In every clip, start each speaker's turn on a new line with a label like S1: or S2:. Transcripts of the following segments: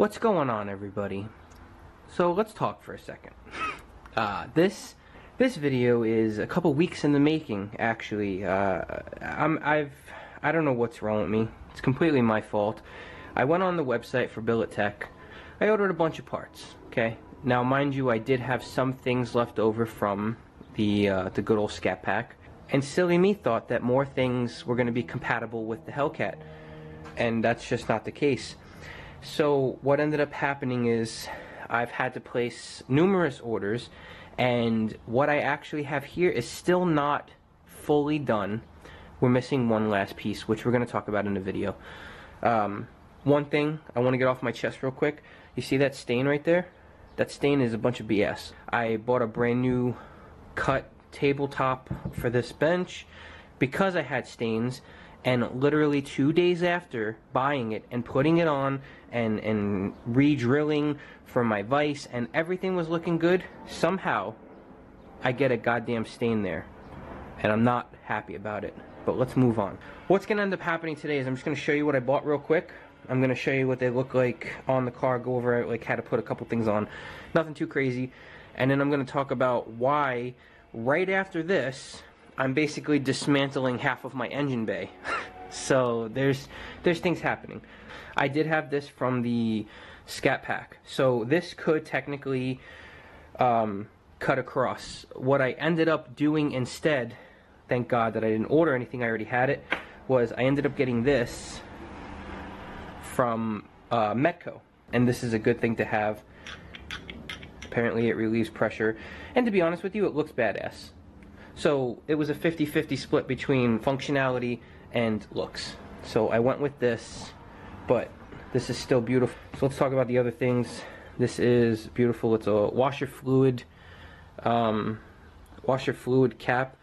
S1: What's going on, everybody? So let's talk for a second. This video is a couple weeks in the making, actually. I don't know what's wrong with me. It's completely my fault. I went on the website for Billet Tech. I ordered a bunch of parts. Okay. Now, mind you, I did have some things left over from the good old Scat Pack, and silly me thought that more things were going to be compatible with the Hellcat, and that's just not the case. So what ended up happening is I've had to place numerous orders, and what I actually have here is still not fully done. We're missing one last piece, which we're going to talk about in the video. One thing I want to get off my chest real quick. You see that stain right there? That stain is a bunch of BS. I bought a brand new cut tabletop for this bench because I had stains, and literally 2 days after buying it and putting it on and re-drilling for my vise and everything was looking good, somehow I get a goddamn stain there, and I'm not happy about it. But let's move on. What's gonna end up happening today is I'm just gonna show you what I bought real quick. I'm gonna show you what they look like on the car, go over like how to put a couple things on, nothing too crazy, and then I'm gonna talk about why right after this I'm basically dismantling half of my engine bay. So there's things happening. I did have this from the Scat Pack, so this could technically cut across. What I ended up doing instead, thank God that I didn't order anything, I already had it, was I ended up getting this from Metco, and this is a good thing to have. Apparently it relieves pressure, and to be honest with you, it looks badass. So it was a 50-50 split between functionality and looks. So I went with this, but this is still beautiful. So let's talk about the other things. This is beautiful. It's a washer fluid cap.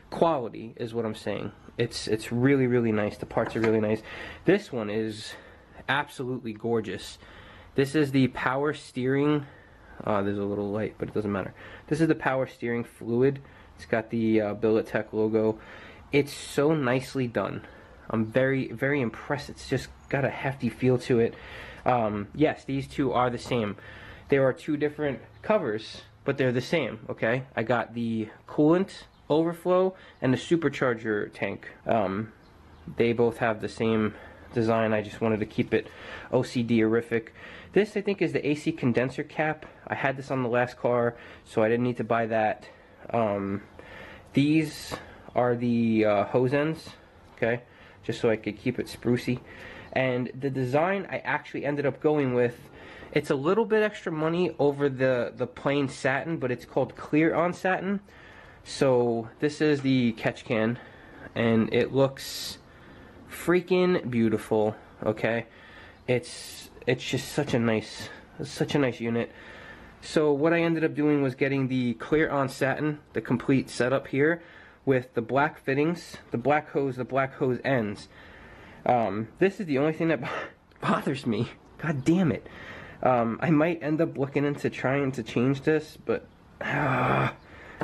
S1: Quality is what I'm saying. It's really, really nice. The parts are really nice. This one is absolutely gorgeous. This is the power steering. There's a little light, but it doesn't matter. This is the power steering fluid. It's got the Billet Tech logo. It's so nicely done. I'm very, very impressed. It's just got a hefty feel to it. Yes, these two are the same. There are two different covers, but they're the same, okay? I got the coolant overflow and the supercharger tank. They both have the same design. I just wanted to keep it OCD-erific. This, I think, is the AC condenser cap. I had this on the last car, so I didn't need to buy that. These are the hose ends, okay, just so I could keep it sprucey. And the design I actually ended up going with, it's a little bit extra money over the plain satin, but it's called clear on satin. So this is the catch can, and it looks freaking beautiful, okay? It's just such a nice unit. So what I ended up doing was getting the clear on satin, the complete setup here, with the black fittings, the black hose ends. This is the only thing that bothers me. God damn it. I might end up looking into trying to change this, but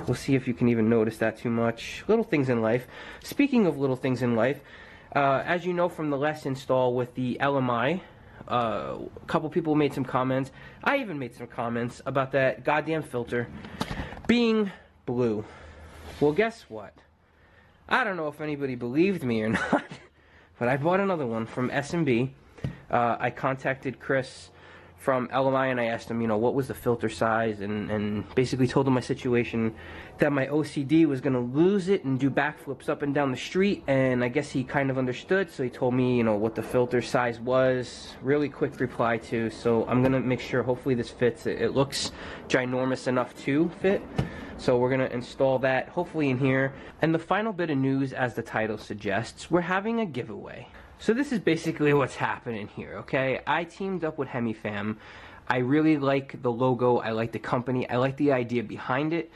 S1: we'll see if you can even notice that too much. Little things in life. Speaking of little things in life, as you know from the last install with the LMI, a couple people made some comments. I even made some comments about that goddamn filter being blue. Well, guess what? I don't know if anybody believed me or not, but I bought another one from S&B. I contacted Chris from LMI and I asked him, you know, what was the filter size, and basically told him my situation, that my OCD was going to lose it and do backflips up and down the street, and I guess he kind of understood, so he told me, you know, what the filter size was. Really quick reply too, so I'm going to make sure hopefully this fits. It looks ginormous enough to fit, so we're going to install that hopefully in here. And the final bit of news, as the title suggests, we're having a giveaway. So this is basically what's happening here, okay? I teamed up with HemiFam. I really like the logo, I like the company, I like the idea behind it.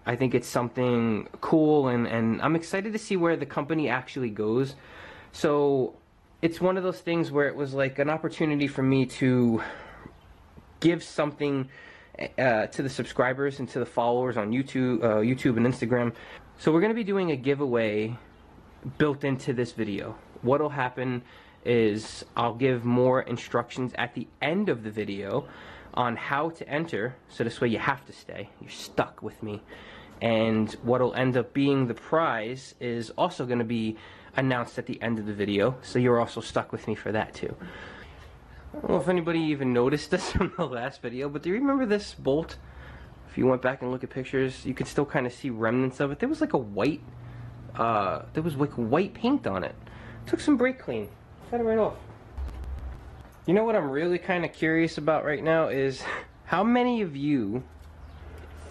S1: I think it's something cool, and I'm excited to see where the company actually goes. So it's one of those things where it was like an opportunity for me to give something to the subscribers and to the followers on YouTube and Instagram. So we're going to be doing a giveaway built into this video. What'll happen is I'll give more instructions at the end of the video on how to enter, so this way you have to stay. You're stuck with me. And what'll end up being the prize is also going to be announced at the end of the video, so you're also stuck with me for that too. I don't know if anybody even noticed this from the last video, but do you remember this bolt? If you went back and look at pictures, you could still kind of see remnants of it. There was like a white, white paint on it. Took some brake clean, cut it right off. You know what I'm really kind of curious about right now is how many of you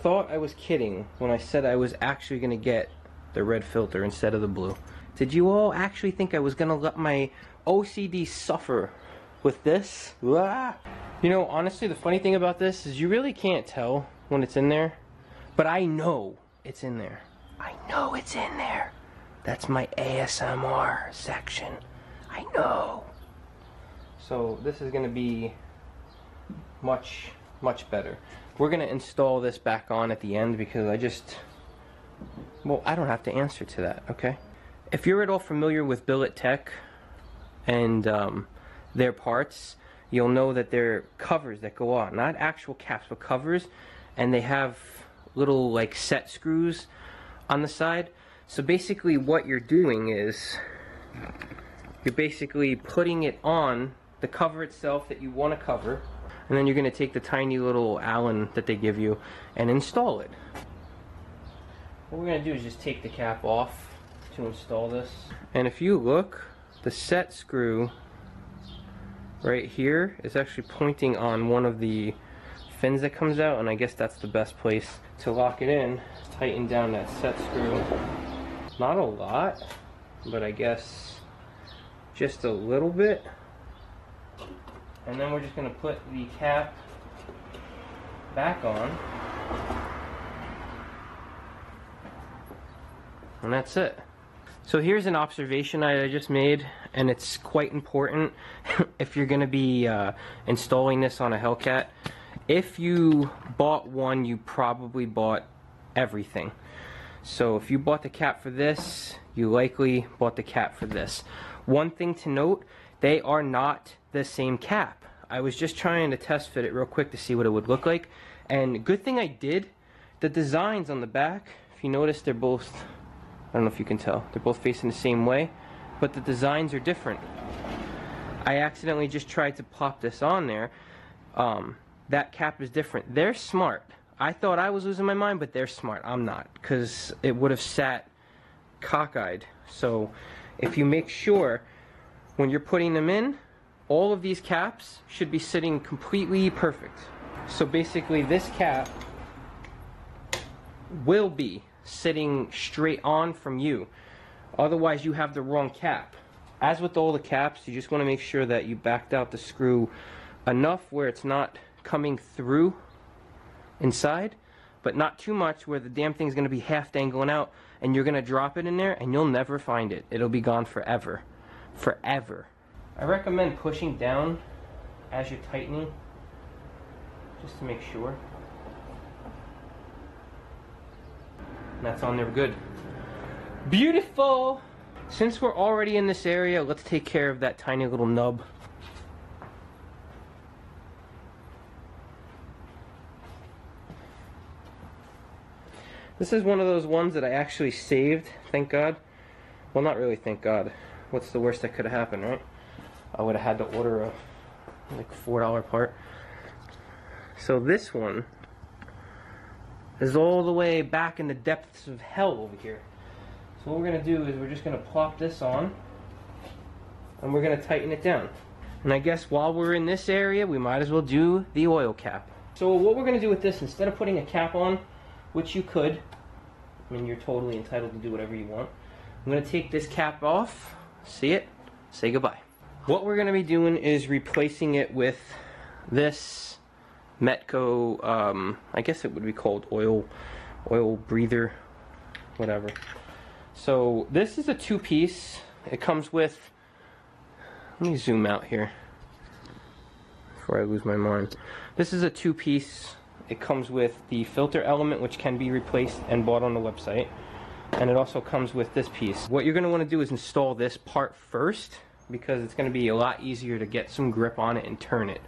S1: thought I was kidding when I said I was actually going to get the red filter instead of the blue. Did you all actually think I was going to let my OCD suffer with this? Ah! You know, honestly, the funny thing about this is you really can't tell when it's in there, but I know it's in there. I know it's in there. That's my ASMR section. I know. So this is going to be much better. We're going to install this back on at the end because I don't have to answer to that, okay? If you're at all familiar with Billet Tech and their parts, you'll know that they're covers that go on, not actual caps, but covers, and they have little like set screws on the side. So basically what you're doing is you're basically putting it on the cover itself that you want to cover, and then you're going to take the tiny little Allen that they give you and install it. What we're going to do is just take the cap off to install this. And if you look, the set screw right here is actually pointing on one of the fins that comes out, and I guess that's the best place to lock it in. Tighten down that set screw. Not a lot, but I guess just a little bit. And then we're just going to put the cap back on. And that's it. So here's an observation I just made, and it's quite important if you're going to be installing this on a Hellcat. If you bought one, you probably bought everything. So if you bought the cap for this, you likely bought the cap for this. One thing to note, they are not the same cap. I was just trying to test fit it real quick to see what it would look like, and good thing I did. The designs on the back, if you notice, they're both, I don't know if you can tell, they're both facing the same way, but the designs are different. I accidentally just tried to pop this on there. That cap is different. They're smart. I thought I was losing my mind, but they're smart. I'm not, because it would have sat cockeyed. So if you make sure when you're putting them in, all of these caps should be sitting completely perfect. So basically this cap will be sitting straight on from you. Otherwise you have the wrong cap. As with all the caps, you just want to make sure that you backed out the screw enough where it's not coming through inside, but not too much where the damn thing's going to be half dangling out, and you're going to drop it in there and you'll never find it. It'll be gone forever. Forever. I recommend pushing down as you're tightening, just to make sure. And that's on there good. Beautiful! Since we're already in this area, let's take care of that tiny little nub. This is one of those ones that I actually saved, thank God. Well, not really thank God. What's the worst that could have happened, right? I would have had to order a like $4 part. So this one is all the way back in the depths of hell over here. So what we're going to do is we're just going to plop this on and we're going to tighten it down. And I guess while we're in this area, we might as well do the oil cap. So what we're going to do with this, instead of putting a cap on, which you could, I mean, you're totally entitled to do whatever you want, I'm going to take this cap off, see it, say goodbye. What we're going to be doing is replacing it with this Metco, I guess it would be called oil breather, whatever. So this is a two-piece. It comes with, let me zoom out here before I lose my mind. This is a two-piece. It comes with the filter element, which can be replaced and bought on the website. And it also comes with this piece. What you're going to want to do is install this part first, because it's going to be a lot easier to get some grip on it and turn it.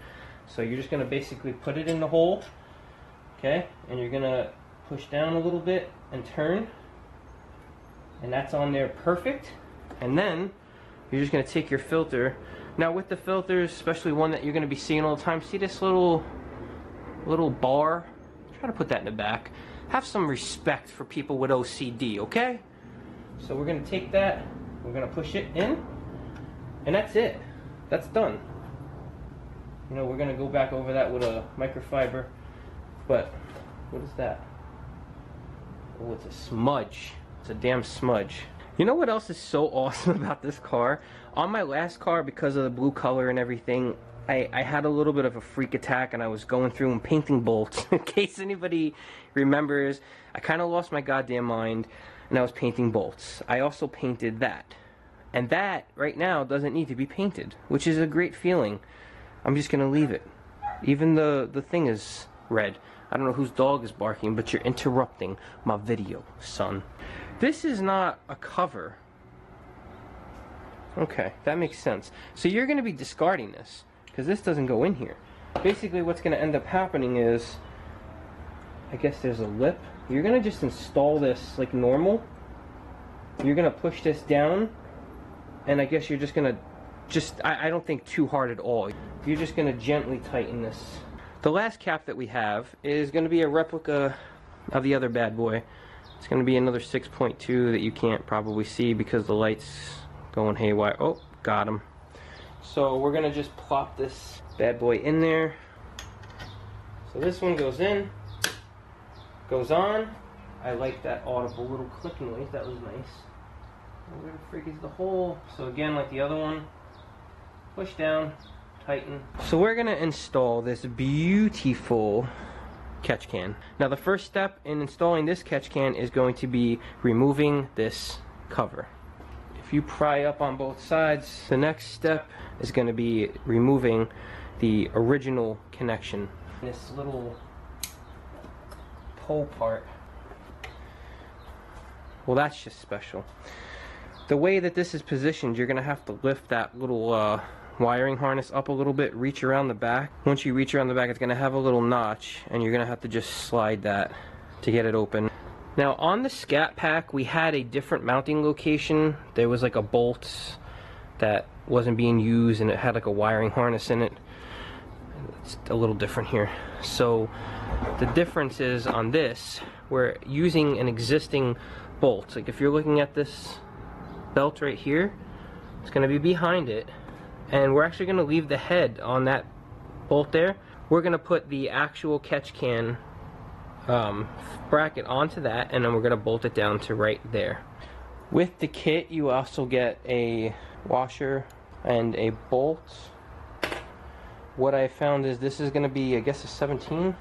S1: So you're just going to basically put it in the hole, okay, and you're going to push down a little bit and turn, and that's on there perfect. And then you're just going to take your filter. Now with the filters, especially one that you're going to be seeing all the time, see this little bar? Try to put that in the back. Have some respect for people with OCD, okay? So we're going to take that, we're going to push it in, and that's it. That's done. You know, we're going to go back over that with a microfiber, but what is that? Oh, it's a smudge. It's a damn smudge. You know what else is so awesome about this car? On my last car, because of the blue color and everything, I had a little bit of a freak attack, and I was going through and painting bolts. In case anybody remembers, I kind of lost my goddamn mind, and I was painting bolts. I also painted that. And that, right now, doesn't need to be painted, which is a great feeling. I'm just going to leave it. Even the thing is red. I don't know whose dog is barking, but you're interrupting my video, son. This is not a cover. Okay, that makes sense. So you're going to be discarding this, because this doesn't go in here. Basically what's going to end up happening is, I guess there's a lip. You're going to just install this like normal. You're going to push this down, and I guess you're just going to, I don't think too hard at all. You're just going to gently tighten this. The last cap that we have is going to be a replica of the other bad boy. It's going to be another 6.2 that you can't probably see because the light's going haywire. Oh, got him. So we're going to just plop this bad boy in there. So this one goes in, goes on. I like that audible little click noise. That was nice. And where the freak is the hole? So again, like the other one, push down, tighten. So we're going to install this beautiful catch can. Now the first step in installing this catch can is going to be removing this cover. If you pry up on both sides, the next step is going to be removing the original connection. This little pole part, well, that's just special. The way that this is positioned, you're going to have to lift that little wiring harness up a little bit, reach around the back. Once you reach around the back, it's going to have a little notch, and you're going to have to just slide that to get it open. Now on the Scat Pack, we had a different mounting location. There was like a bolt that wasn't being used, and it had like a wiring harness in it. It's a little different here. So the difference is on this, we're using an existing bolt. Like if you're looking at this belt right here, it's going to be behind it, and we're actually going to leave the head on that bolt there. We're going to put the actual catch can bracket onto that, and then we're going to bolt it down to right there. With the kit, you also get a washer and a bolt. What I found is this is going to be, I guess, a 17.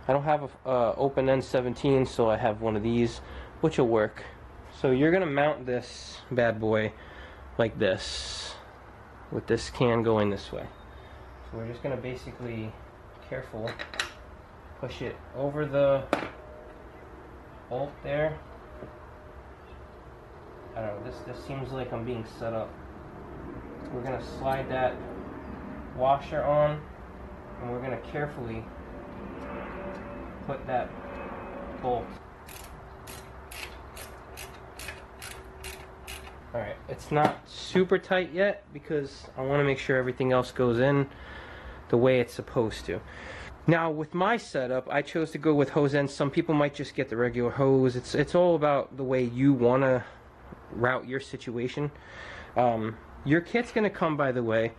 S1: I don't have a open end 17, so I have one of these, which will work. So you're going to mount this bad boy like this, with this can going this way. So we're just going to basically, careful, push it over the bolt there. I don't know, this seems like I'm being set up. We're going to slide that washer on, and we're going to carefully put that bolt. Alright, it's not super tight yet because I want to make sure everything else goes in the way it's supposed to. Now with my setup, I chose to go with hose ends. Some people might just get the regular hose. It's all about the way you want to route your situation. Your kit's going to come, by the way,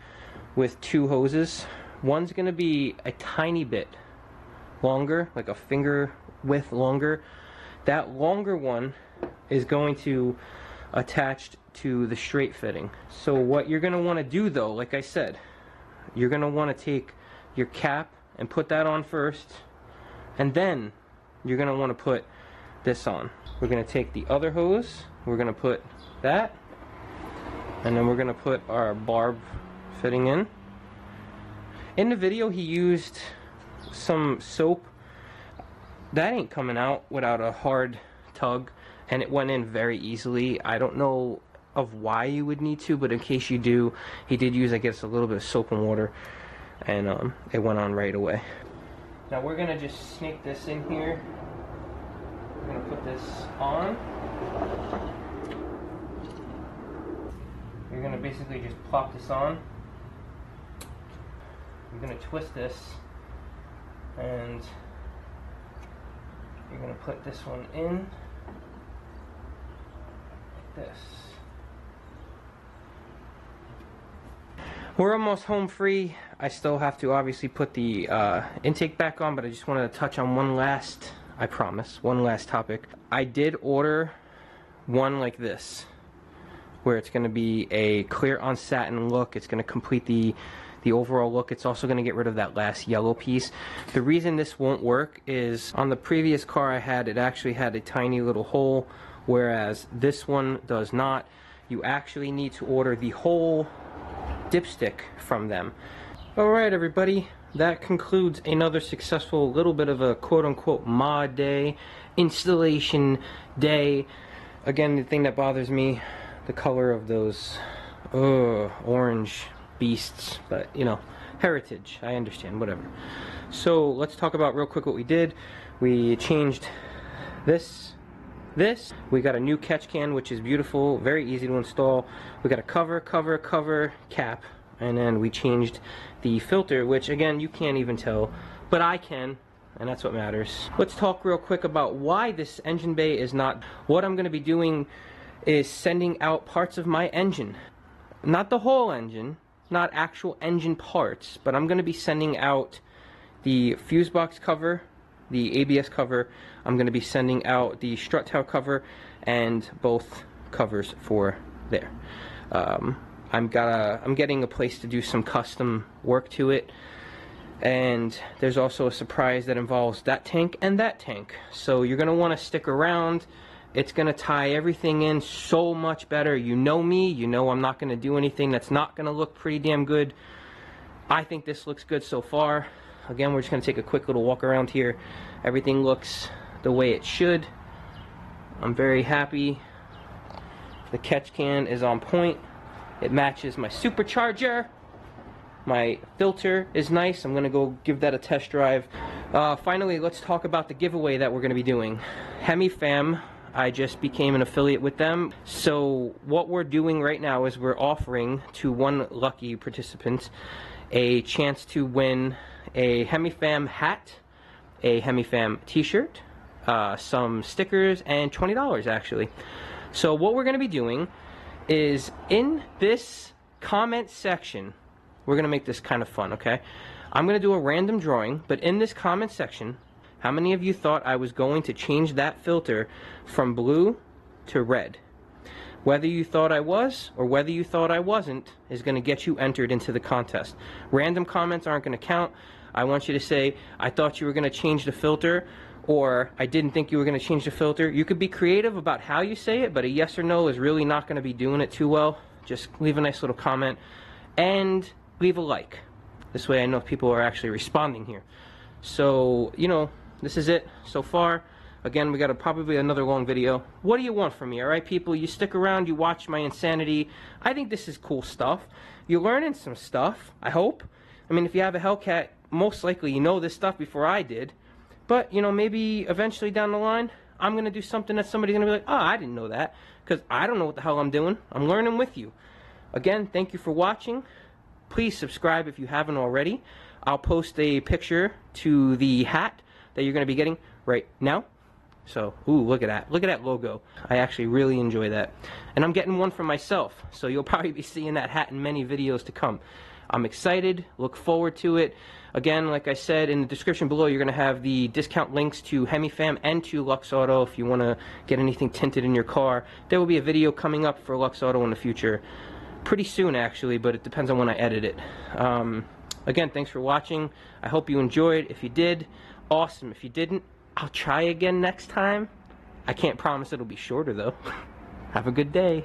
S1: with two hoses. One's going to be a tiny bit longer, like a finger width longer. That longer one is going to attach to the straight fitting. So what you're going to want to do, though, like I said, you're going to want to take your cap and put that on first, and then you're going to want to put this on. We're going to take the other hose, we're going to put that, and then we're going to put our barb fitting in. In the video he used some soap. That ain't coming out without a hard tug, and it went in very easily. I don't know of why you would need to, but in case you do, he did use, I guess, a little bit of soap and water, and it went on right away. Now we're gonna just snake this in here. We're gonna put this on. You're gonna basically just plop this on. You're gonna twist this, and you're gonna put this one in like this. We're almost home free. I still have to obviously put the intake back on, but I just wanted to touch on one last, I promise, one last topic. I did order one like this, where it's going to be a clear on satin look. It's going to complete the overall look. It's also going to get rid of that last yellow piece. The reason this won't work is on the previous car I had, it actually had a tiny little hole, whereas this one does not. You actually need to order the whole dipstick from them. Alright everybody, that concludes another successful little bit of a quote-unquote mod day, installation day. Again, the thing that bothers me, the color of those orange beasts, but you know, heritage, I understand, whatever. So let's talk about real quick what we did. We changed this. We got a new catch can, which is beautiful, very easy to install. We got a cover, cap, and then we changed the filter, which again, you can't even tell, but I can, and that's what matters. Let's talk real quick about why this engine bay is not. What I'm going to be doing is sending out parts of my engine. Not the whole engine, not actual engine parts, but I'm going to be sending out the fuse box cover, the ABS cover. I'm going to be sending out the strut tail cover and both covers for there. I'm getting a place to do some custom work to it, and there's also a surprise that involves that tank and that tank. So you're going to want to stick around. It's going to tie everything in so much better. You know me, you know I'm not going to do anything that's not going to look pretty damn good. I think this looks good so far. Again, we're just going to take a quick little walk around here. Everything looks the way it should. I'm very happy. The catch can is on point. It matches my supercharger. My filter is nice. I'm going to go give that a test drive. Finally, let's talk about the giveaway that we're going to be doing. HemiFam, I just became an affiliate with them. So what we're doing right now is we're offering to one lucky participant a chance to win a HemiFam hat, a HemiFam t-shirt, some stickers, and $20 actually. So what we're going to be doing is in this comment section, we're going to make this kind of fun, okay? I'm going to do a random drawing, but in this comment section, how many of you thought I was going to change that filter from blue to red? Whether you thought I was or whether you thought I wasn't is going to get you entered into the contest. Random comments aren't going to count. I want you to say, I thought you were going to change the filter, or I didn't think you were going to change the filter. You could be creative about how you say it, but a yes or no is really not going to be doing it too well. Just leave a nice little comment and leave a like. This way I know people are actually responding here. So, you know, this is it so far. Again, we got probably another long video. What do you want from me, alright people? You stick around, you watch my insanity. I think this is cool stuff. You're learning some stuff, I hope. I mean, if you have a Hellcat, most likely you know this stuff before I did. But, you know, maybe eventually down the line, I'm going to do something that somebody's going to be like, oh, I didn't know that. Because I don't know what the hell I'm doing. I'm learning with you. Again, thank you for watching. Please subscribe if you haven't already. I'll post a picture to the hat that you're going to be getting right now. So, ooh, look at that. Look at that logo. I actually really enjoy that. And I'm getting one for myself. So you'll probably be seeing that hat in many videos to come. I'm excited. Look forward to it. Again, like I said, in the description below, you're going to have the discount links to HemiFam and to Lux Auto if you want to get anything tinted in your car. There will be a video coming up for Lux Auto in the future. Pretty soon, actually, but it depends on when I edit it. Again, thanks for watching. I hope you enjoyed. If you did, awesome. If you didn't, I'll try again next time. I can't promise it'll be shorter, though. Have a good day.